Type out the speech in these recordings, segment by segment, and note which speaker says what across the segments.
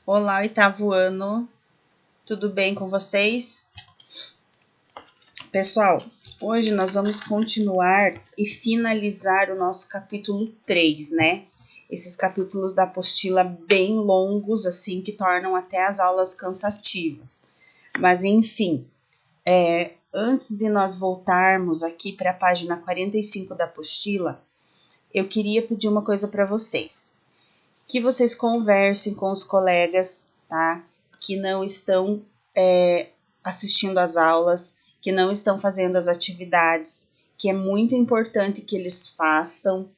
Speaker 1: Olá, oitavo ano, tudo bem com vocês? Pessoal, hoje nós vamos continuar e finalizar o nosso capítulo 3, né? Esses capítulos da apostila bem longos, assim, que tornam até as aulas cansativas. Mas, enfim, antes de nós voltarmos aqui para a página 45 da apostila, eu queria pedir uma coisa para vocês. Que vocês conversem com os colegas, tá? Que não estão assistindo às aulas, que não estão fazendo as atividades, que é muito importante que eles façam,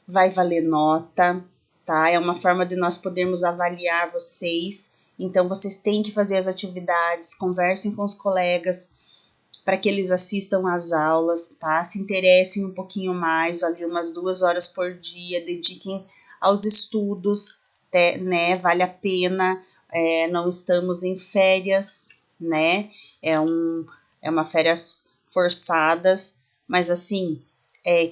Speaker 1: vai valer nota, tá? É uma forma de nós podermos avaliar vocês, então vocês têm que fazer as atividades, conversem com os colegas para que eles assistam às aulas, tá? Se interessem um pouquinho mais, ali umas 2 horas por dia, dediquem aos estudos, né? Vale a pena, não estamos em férias, né? É uma férias forçadas, mas assim,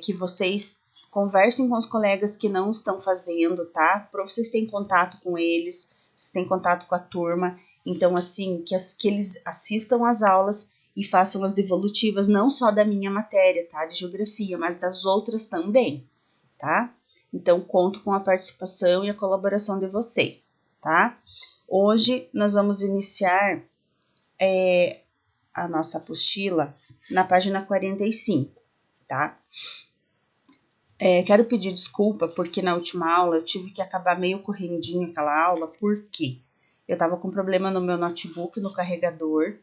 Speaker 1: que vocês conversem com os colegas que não estão fazendo, tá? Para vocês terem contato com eles, vocês têm contato com a turma, então assim, que eles assistam às aulas e façam as devolutivas, não só da minha matéria, tá? De geografia, mas das outras também, tá? Então, conto com a participação e a colaboração de vocês, tá? Hoje, nós vamos iniciar a nossa apostila na página 45, tá? Quero pedir desculpa, porque na última aula eu tive que acabar meio correndinho aquela aula, porque eu tava com problema no meu notebook, no carregador.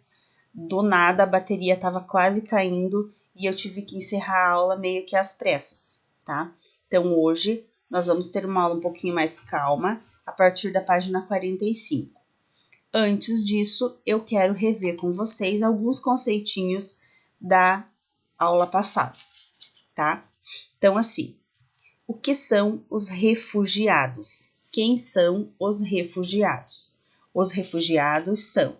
Speaker 1: Do nada a bateria estava quase caindo e eu tive que encerrar a aula meio que às pressas, tá? Então hoje nós vamos ter uma aula um pouquinho mais calma a partir da página 45. Antes disso, eu quero rever com vocês alguns conceitinhos da aula passada, tá? Então assim, o que são os refugiados? Quem são os refugiados? Os refugiados são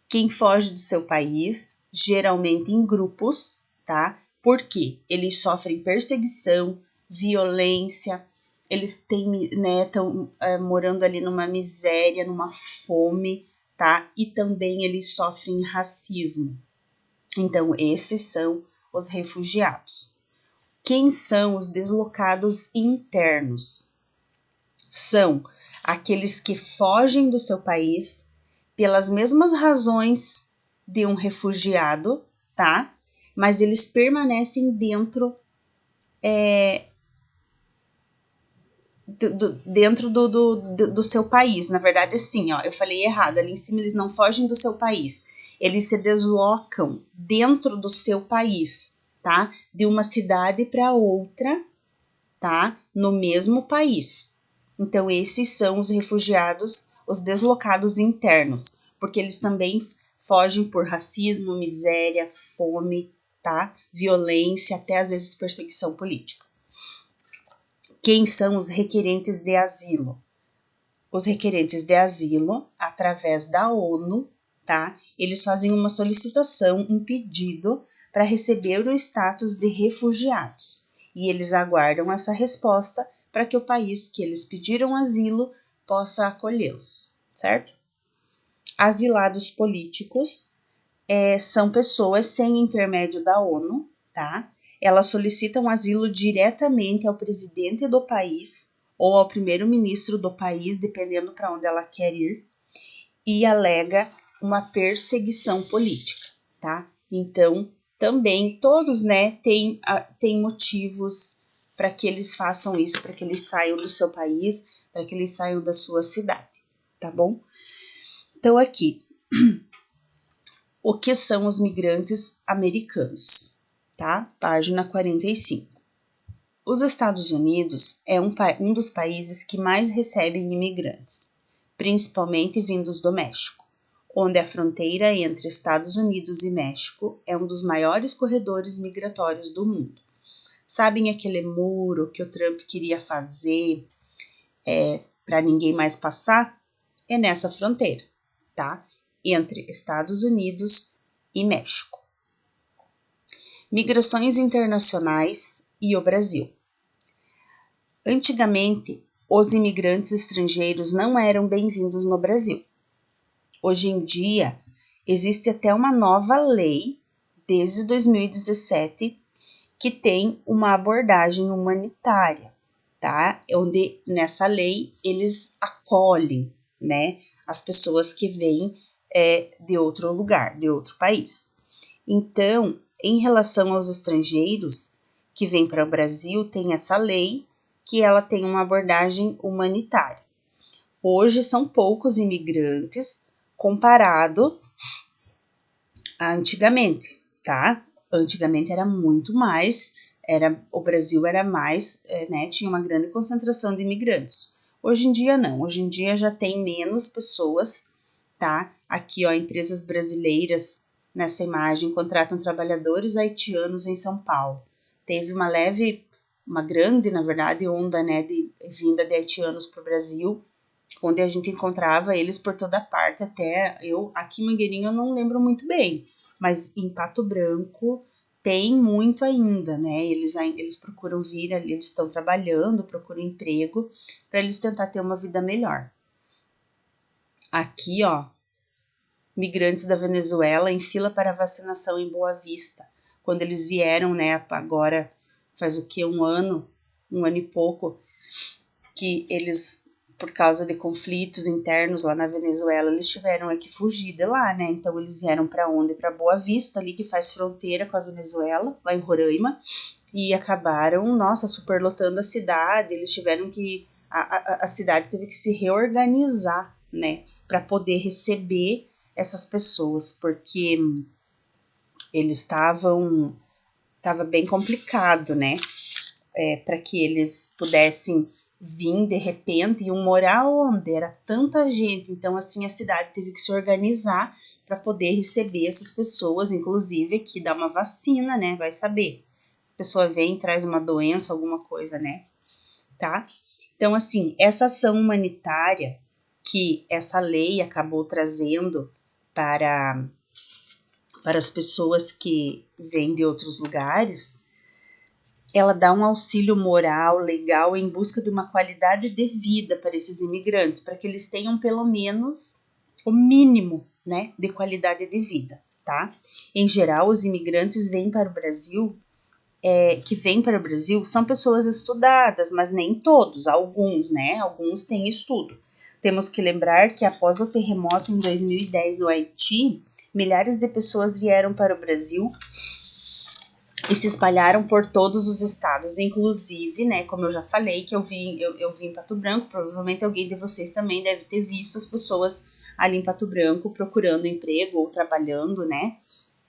Speaker 1: quem foge do seu país, geralmente em grupos, tá? Porque eles sofrem perseguição, violência, eles estão morando ali numa miséria, numa fome, tá? E também eles sofrem racismo. Então, esses são os refugiados. Quem são os deslocados internos? São aqueles que fogem do seu país pelas mesmas razões de um refugiado, tá? Mas eles permanecem dentro do seu país. Na verdade, sim, ó, eu falei errado. Ali em cima eles não fogem do seu país. Eles se deslocam dentro do seu país, tá? De uma cidade para outra, tá? No mesmo país. Então, esses são os refugiados, os deslocados internos, porque eles também fogem por racismo, miséria, fome, tá? Violência, até às vezes perseguição política. Quem são os requerentes de asilo? Os requerentes de asilo, através da ONU, tá? Eles fazem uma solicitação, um pedido para receber o status de refugiados. E eles aguardam essa resposta para que o país que eles pediram asilo possa acolhê-los, certo? Asilados políticos são pessoas sem intermédio da ONU, tá? Elas solicitam asilo diretamente ao presidente do país ou ao primeiro-ministro do país, dependendo para onde ela quer ir, e alega uma perseguição política, tá? Então, também todos, né, têm motivos para que eles façam isso, para que eles saiam do seu país, para que eles saiam da sua cidade, tá bom? Então, aqui, o que são os migrantes americanos, tá? Página 45. Os Estados Unidos é um dos países que mais recebem imigrantes, principalmente vindos do México, onde a fronteira entre Estados Unidos e México é um dos maiores corredores migratórios do mundo. Sabem aquele muro que o Trump queria fazer para ninguém mais passar? É nessa fronteira, tá? Entre Estados Unidos e México. Migrações internacionais e o Brasil. Antigamente, os imigrantes estrangeiros não eram bem-vindos no Brasil. Hoje em dia, existe até uma nova lei, desde 2017, que tem uma abordagem humanitária, tá? Onde nessa lei eles acolhem, né, as pessoas que vêm de outro lugar, de outro país. Então, em relação aos estrangeiros que vêm para o Brasil, tem essa lei que ela tem uma abordagem humanitária. Hoje são poucos imigrantes comparado a antigamente, tá? Antigamente era muito mais, o Brasil era mais, né, tinha uma grande concentração de imigrantes. Hoje em dia não, hoje em dia já tem menos pessoas, tá? Aqui, ó, empresas brasileiras nessa imagem contratam trabalhadores haitianos em São Paulo. Teve uma grande, na verdade, onda, né, de vinda de haitianos para o Brasil, onde a gente encontrava eles por toda parte, até aqui em Mangueirinho eu não lembro muito bem, mas em Pato Branco tem muito ainda, né? Eles procuram vir ali, eles estão trabalhando, procuram emprego, para eles tentar ter uma vida melhor. Aqui, ó, migrantes da Venezuela em fila para vacinação em Boa Vista. Quando eles vieram, né, agora faz o que, um ano e pouco, que eles, por causa de conflitos internos lá na Venezuela, eles tiveram que fugir de lá, né? Então eles vieram para onde? Para Boa Vista, ali que faz fronteira com a Venezuela, lá em Roraima, e acabaram, nossa, superlotando a cidade. Eles tiveram que, a cidade teve que se reorganizar, né, para poder receber essas pessoas, porque eles estava bem complicado, né? Para que eles pudessem vir de repente e morar onde era tanta gente. Então, assim, a cidade teve que se organizar para poder receber essas pessoas, inclusive aqui dar uma vacina, né? Vai saber. A pessoa vem e traz uma doença, alguma coisa, né? Tá? Então, assim, essa ação humanitária que essa lei acabou trazendo para as pessoas que vêm de outros lugares, ela dá um auxílio moral, legal, em busca de uma qualidade de vida para esses imigrantes, para que eles tenham pelo menos o mínimo, né, de qualidade de vida, tá? Em geral, os imigrantes vêm para o Brasil, são pessoas estudadas, mas nem todos, alguns, né? Alguns têm estudo. Temos que lembrar que após o terremoto em 2010 no Haiti, milhares de pessoas vieram para o Brasil e se espalharam por todos os estados, inclusive, né, como eu já falei, que eu vi em Pato Branco, provavelmente alguém de vocês também deve ter visto as pessoas ali em Pato Branco procurando emprego ou trabalhando, né,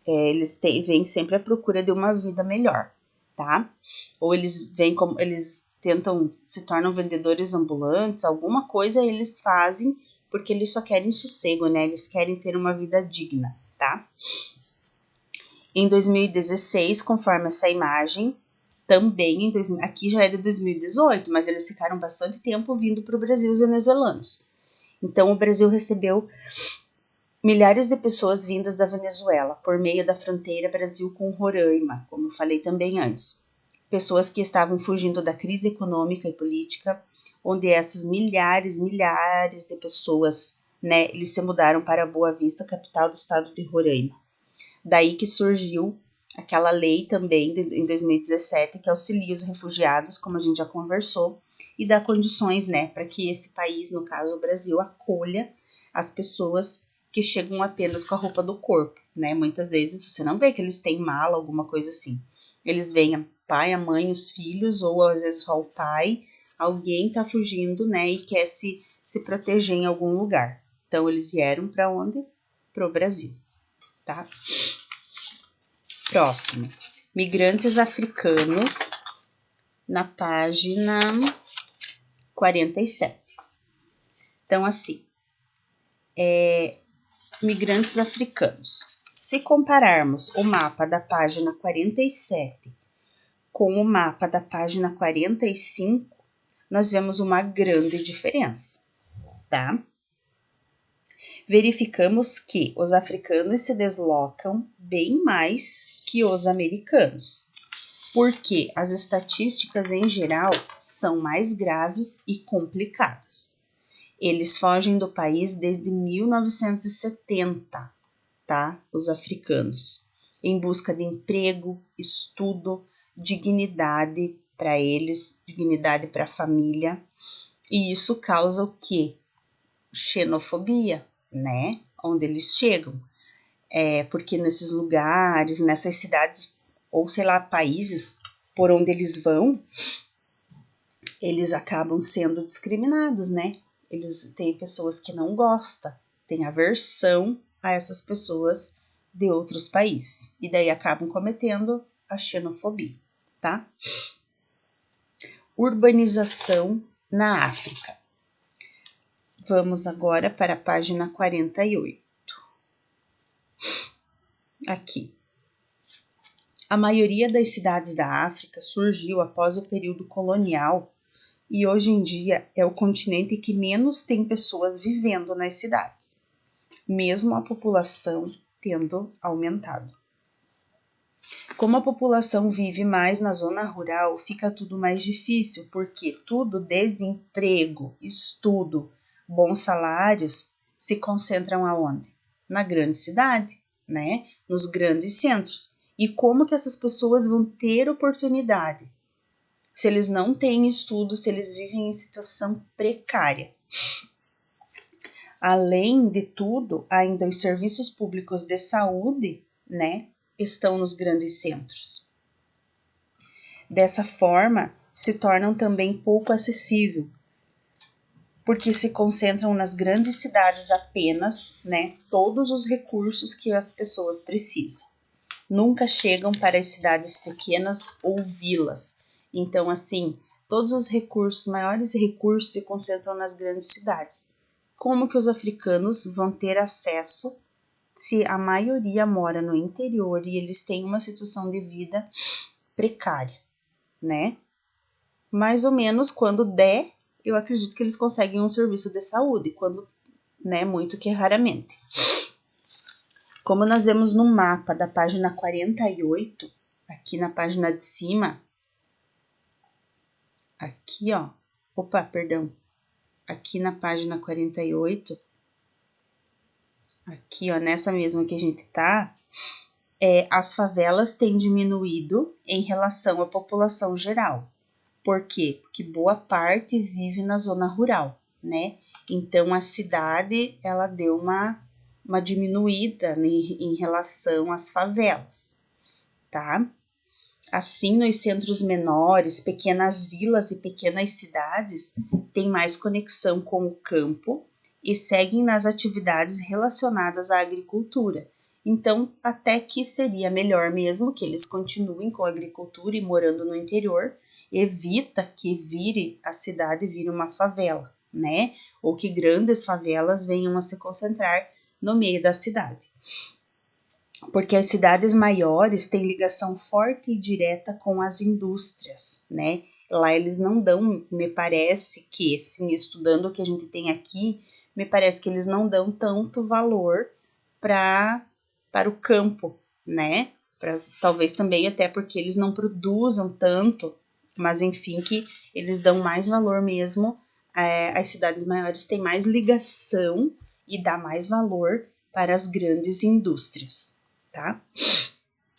Speaker 1: eles vêm sempre à procura de uma vida melhor, tá? Ou eles se tornam vendedores ambulantes, alguma coisa eles fazem, porque eles só querem sossego, né, eles querem ter uma vida digna, tá? Em 2016, conforme essa imagem, também aqui já é de 2018, mas eles ficaram bastante tempo vindo para o Brasil, os venezuelanos. Então, o Brasil recebeu milhares de pessoas vindas da Venezuela por meio da fronteira Brasil com Roraima, como eu falei também antes. Pessoas que estavam fugindo da crise econômica e política, onde essas milhares de pessoas, né, eles se mudaram para Boa Vista, capital do estado de Roraima. Daí que surgiu aquela lei também em 2017 que auxilia os refugiados, como a gente já conversou, e dá condições, né, para que esse país, no caso o Brasil, acolha as pessoas que chegam apenas com a roupa do corpo, né? Muitas vezes você não vê que eles têm mala, alguma coisa assim. Eles vêm a pai, a mãe, os filhos, ou às vezes só o pai, alguém tá fugindo, né, e quer se proteger em algum lugar. Então eles vieram para onde? Para o Brasil, tá? Próximo, migrantes africanos, na página 47. Então, assim, migrantes africanos. Se compararmos o mapa da página 47 com o mapa da página 45, nós vemos uma grande diferença, tá? Verificamos que os africanos se deslocam bem mais que os americanos, porque as estatísticas em geral são mais graves e complicadas. Eles fogem do país desde 1970, tá? Os africanos, em busca de emprego, estudo, dignidade para eles, dignidade para a família. E isso causa o quê? Xenofobia, né? Onde eles chegam. Porque nesses lugares, nessas cidades, ou sei lá, países por onde eles vão, eles acabam sendo discriminados, né? Eles têm pessoas que não gostam, têm aversão a essas pessoas de outros países. E daí acabam cometendo a xenofobia, tá? Urbanização na África. Vamos agora para a página 48. Aqui. A maioria das cidades da África surgiu após o período colonial e hoje em dia é o continente que menos tem pessoas vivendo nas cidades, mesmo a população tendo aumentado. Como a população vive mais na zona rural, fica tudo mais difícil, porque tudo, desde emprego, estudo, bons salários, se concentram aonde? Na grande cidade, né? Nos grandes centros. E como que essas pessoas vão ter oportunidade? Se eles não têm estudo, se eles vivem em situação precária. Além de tudo, ainda os serviços públicos de saúde, né, estão nos grandes centros. Dessa forma, se tornam também pouco acessível, porque se concentram nas grandes cidades apenas, né, todos os recursos que as pessoas precisam. Nunca chegam para as cidades pequenas ou vilas. Então, assim, todos os recursos, maiores recursos se concentram nas grandes cidades. Como que os africanos vão ter acesso se a maioria mora no interior e eles têm uma situação de vida precária, né? Mais ou menos quando der, eu acredito que eles conseguem um serviço de saúde, quando, né, muito que raramente. Como nós vemos no mapa da página 48, aqui na página de cima, aqui ó, aqui na página 48, aqui ó, nessa mesma que a gente tá, as favelas têm diminuído em relação à população geral. Por quê? Porque boa parte vive na zona rural, né? Então a cidade, ela deu uma diminuída em relação às favelas, tá? Assim, nos centros menores, pequenas vilas e pequenas cidades têm mais conexão com o campo e seguem nas atividades relacionadas à agricultura. Então, até que seria melhor mesmo que eles continuem com a agricultura e morando no interior, evita que a cidade vire uma favela, né? Ou que grandes favelas venham a se concentrar no meio da cidade. Porque as cidades maiores têm ligação forte e direta com as indústrias, né? Lá eles não dão, me parece que, assim, estudando o que a gente tem aqui, me parece que eles não dão tanto valor para o campo, né? Talvez também até porque eles não produzam tanto, mas enfim, que eles dão mais valor mesmo. As cidades maiores têm mais ligação e dá mais valor para as grandes indústrias, tá?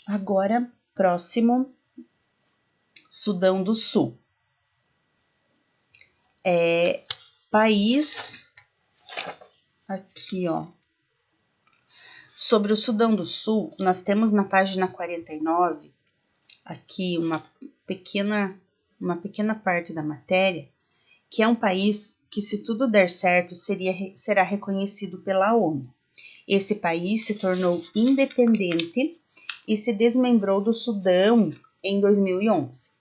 Speaker 1: Agora, próximo, Sudão do Sul. País, aqui ó, sobre o Sudão do Sul, nós temos na página 49, aqui uma pequena parte da matéria, que é um país que, se tudo der certo, será reconhecido pela ONU. Esse país se tornou independente e se desmembrou do Sudão em 2011.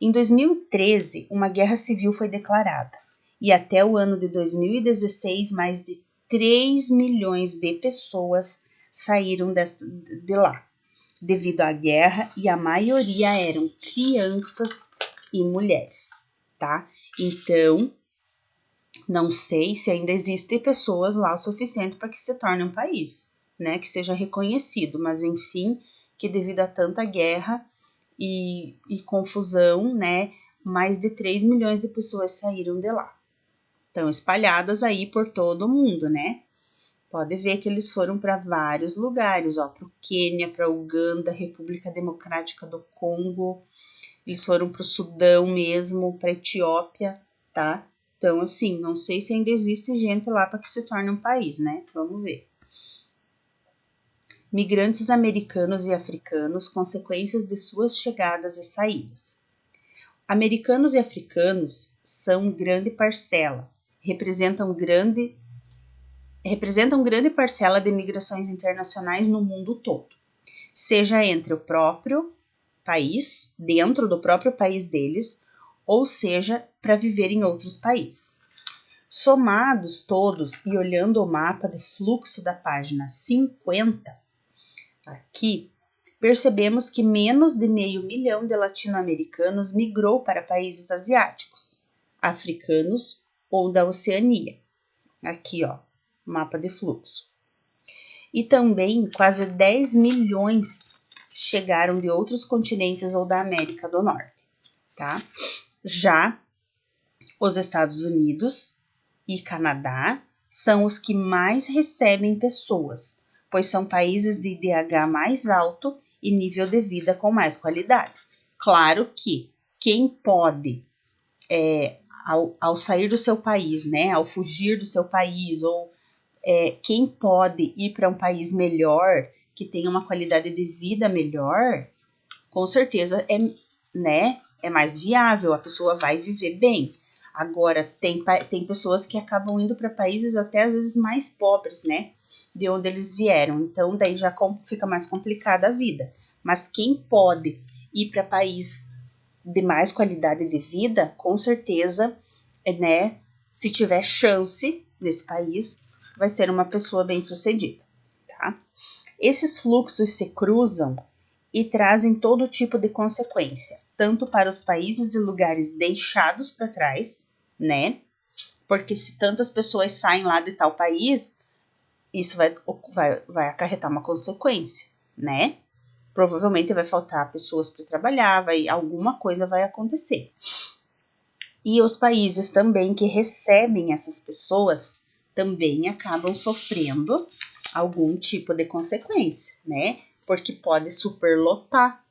Speaker 1: Em 2013, uma guerra civil foi declarada e até o ano de 2016, mais de 3 milhões de pessoas saíram de lá, devido à guerra, e a maioria eram crianças e mulheres, tá? Então, não sei se ainda existem pessoas lá o suficiente para que se torne um país, né? Que seja reconhecido, mas enfim, que devido a tanta guerra e confusão, né? mais de 3 milhões de pessoas saíram de lá. Estão espalhadas aí por todo o mundo, né? Pode ver que eles foram para vários lugares, ó, para o Quênia, para Uganda, República Democrática do Congo, eles foram para o Sudão mesmo, para Etiópia, tá? Então, assim, não sei se ainda existe gente lá para que se torne um país, né? Vamos ver. Migrantes americanos e africanos, consequências de suas chegadas e saídas. Americanos e africanos são grande parcela, representam grande parcela de migrações internacionais no mundo todo, seja entre o próprio país, dentro do próprio país deles, ou seja, para viver em outros países. Somados todos e olhando o mapa de fluxo da página 50, aqui, percebemos que menos de 500 mil de latino-americanos migrou para países asiáticos, africanos ou da Oceania. Aqui, ó, mapa de fluxo. E também quase 10 milhões chegaram de outros continentes ou da América do Norte, tá? Já os Estados Unidos e Canadá são os que mais recebem pessoas, pois são países de IDH mais alto e nível de vida com mais qualidade. Claro que quem pode, ao sair do seu país, né, ao fugir do seu país, ou quem pode ir para um país melhor, que tenha uma qualidade de vida melhor, com certeza é mais viável, a pessoa vai viver bem. Agora, tem pessoas que acabam indo para países até às vezes mais pobres, né? De onde eles vieram. Então, daí já fica mais complicada a vida. Mas quem pode ir para país de mais qualidade de vida, com certeza, né? Se tiver chance nesse país, vai ser uma pessoa bem-sucedida, tá? Esses fluxos se cruzam e trazem todo tipo de consequência, tanto para os países e lugares deixados para trás, né? Porque se tantas pessoas saem lá de tal país, isso vai acarretar uma consequência, né? Provavelmente vai faltar pessoas para trabalhar, alguma coisa vai acontecer. E os países também que recebem essas pessoas também acabam sofrendo algum tipo de consequência, né? Porque pode superlotar,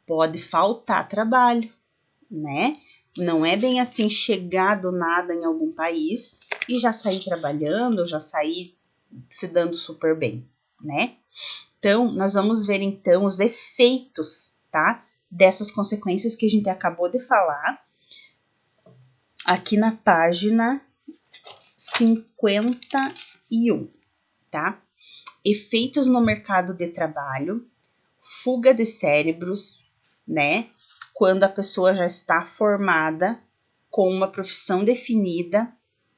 Speaker 1: pode faltar trabalho, né? Não é bem assim chegar do nada em algum país e já sair trabalhando, já sair se dando super bem, né? Então, nós vamos ver então os efeitos, tá? Dessas consequências que a gente acabou de falar aqui na página 51, tá? Efeitos no mercado de trabalho, fuga de cérebros, né? Quando a pessoa já está formada com uma profissão definida,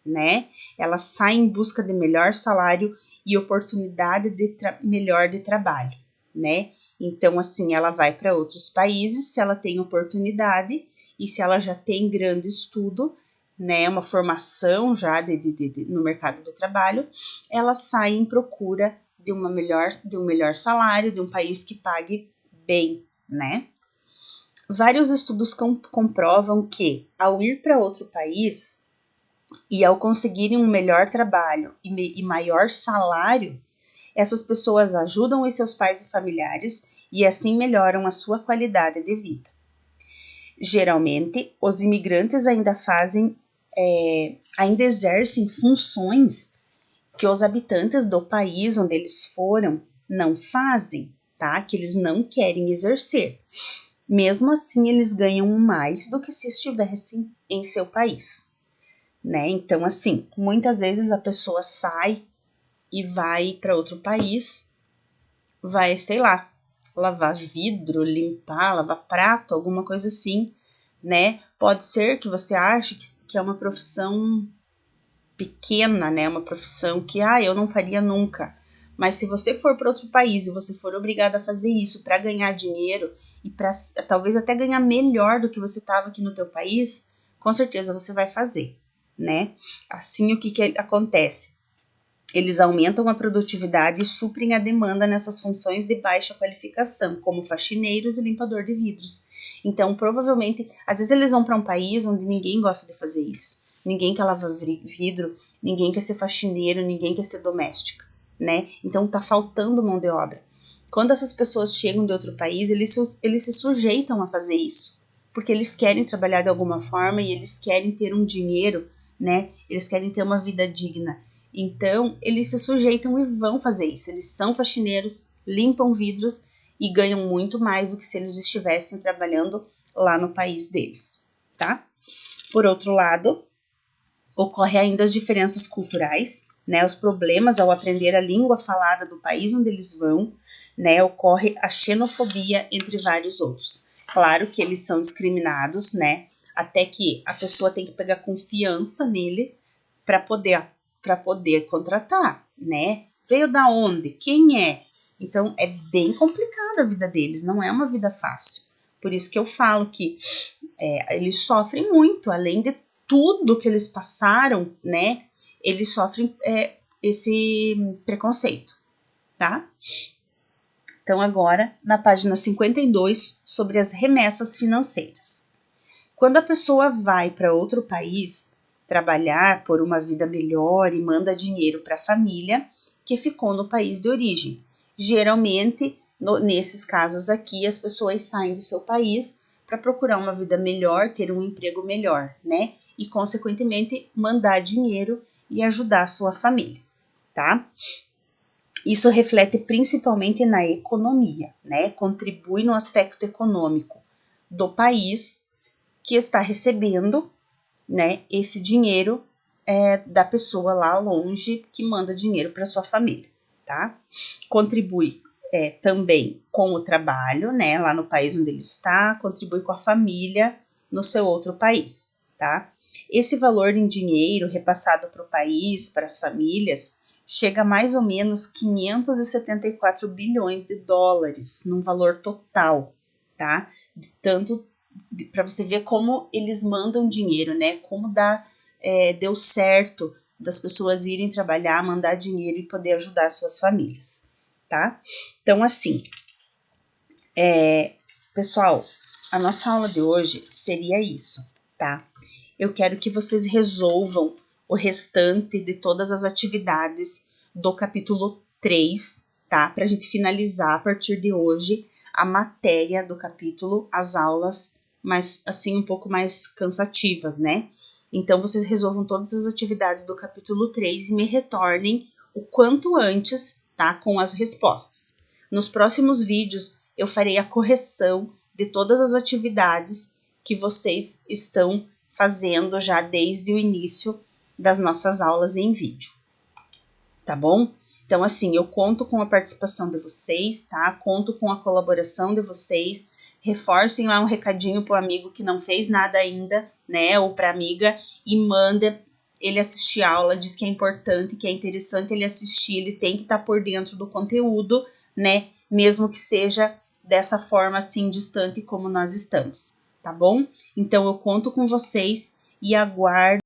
Speaker 1: né? Ela sai em busca de melhor salário e oportunidade melhor de trabalho, né? Então, assim, ela vai para outros países se ela tem oportunidade e se ela já tem grande estudo, né? Uma formação já no mercado de trabalho, ela sai em procura de um melhor salário, de um país que pague bem, né? Vários estudos comprovam que, ao ir para outro país e ao conseguirem um melhor trabalho e maior salário, essas pessoas ajudam os seus pais e familiares e assim melhoram a sua qualidade de vida. Geralmente, os imigrantes ainda exercem funções que os habitantes do país onde eles foram não fazem, tá? Que eles não querem exercer. Mesmo assim, eles ganham mais do que se estivessem em seu país, né? Então, assim, muitas vezes a pessoa sai e vai para outro país, vai, sei lá, lavar vidro, lavar prato, alguma coisa assim, né? Pode ser que você ache que é uma profissão pequena, né? Uma profissão que, eu não faria nunca. Mas se você for para outro país e você for obrigado a fazer isso para ganhar dinheiro e para talvez até ganhar melhor do que você estava aqui no teu país, com certeza você vai fazer, né? Assim, o que acontece? Eles aumentam a produtividade e suprem a demanda nessas funções de baixa qualificação, como faxineiros e limpador de vidros. Então, provavelmente, às vezes eles vão para um país onde ninguém gosta de fazer isso. Ninguém quer lavar vidro, ninguém quer ser faxineiro, ninguém quer ser doméstica, né? Então, tá faltando mão de obra. Quando essas pessoas chegam de outro país, eles se sujeitam a fazer isso, porque eles querem trabalhar de alguma forma e eles querem ter um dinheiro, né? Eles querem ter uma vida digna. Então, eles se sujeitam e vão fazer isso. Eles são faxineiros, limpam vidros e ganham muito mais do que se eles estivessem trabalhando lá no país deles, tá? Por outro lado, ocorre ainda as diferenças culturais, né? Os problemas ao aprender a língua falada do país onde eles vão, né? Ocorre a xenofobia, entre vários outros. Claro que eles são discriminados, né? Até que a pessoa tem que pegar confiança nele para poder contratar, né? Veio da onde? Quem é? Então, é bem complicada a vida deles, não é uma vida fácil. Por isso que eu falo que eles sofrem muito, além de tudo que eles passaram, né? Eles sofrem esse preconceito, tá? Então, agora, na página 52, sobre as remessas financeiras. Quando a pessoa vai para outro país trabalhar por uma vida melhor e manda dinheiro para a família que ficou no país de origem. Geralmente, nesses casos aqui, as pessoas saem do seu país para procurar uma vida melhor, ter um emprego melhor, né? E, consequentemente, mandar dinheiro e ajudar a sua família, tá? Isso reflete principalmente na economia, né? Contribui no aspecto econômico do país que está recebendo, né, esse dinheiro da pessoa lá longe que manda dinheiro para sua família, tá? Contribui também com o trabalho, né, lá no país onde ele está, contribui com a família no seu outro país, tá? Esse valor em dinheiro repassado para o país, para as famílias, chega a mais ou menos 574 bilhões de dólares num valor total, tá? De tanto para você ver como eles mandam dinheiro, né? Como deu certo das pessoas irem trabalhar, mandar dinheiro e poder ajudar suas famílias, tá? Então, assim, pessoal, a nossa aula de hoje seria isso, tá? Eu quero que vocês resolvam o restante de todas as atividades do capítulo 3, tá? Pra gente finalizar a partir de hoje a matéria do capítulo, as aulas, mas assim um pouco mais cansativas, né? Então, vocês resolvam todas as atividades do capítulo 3 e me retornem o quanto antes, tá? Com as respostas. Nos próximos vídeos, eu farei a correção de todas as atividades que vocês estão fazendo já desde o início das nossas aulas em vídeo, tá bom? Então, assim, eu conto com a participação de vocês, tá? Conto com a colaboração de vocês. Reforcem lá um recadinho pro amigo que não fez nada ainda, né? Ou pra amiga, e manda ele assistir a aula. Diz que é importante, que é interessante ele assistir. Ele tem que estar por dentro do conteúdo, né? Mesmo que seja dessa forma assim distante como nós estamos, tá bom? Então, eu conto com vocês e aguardo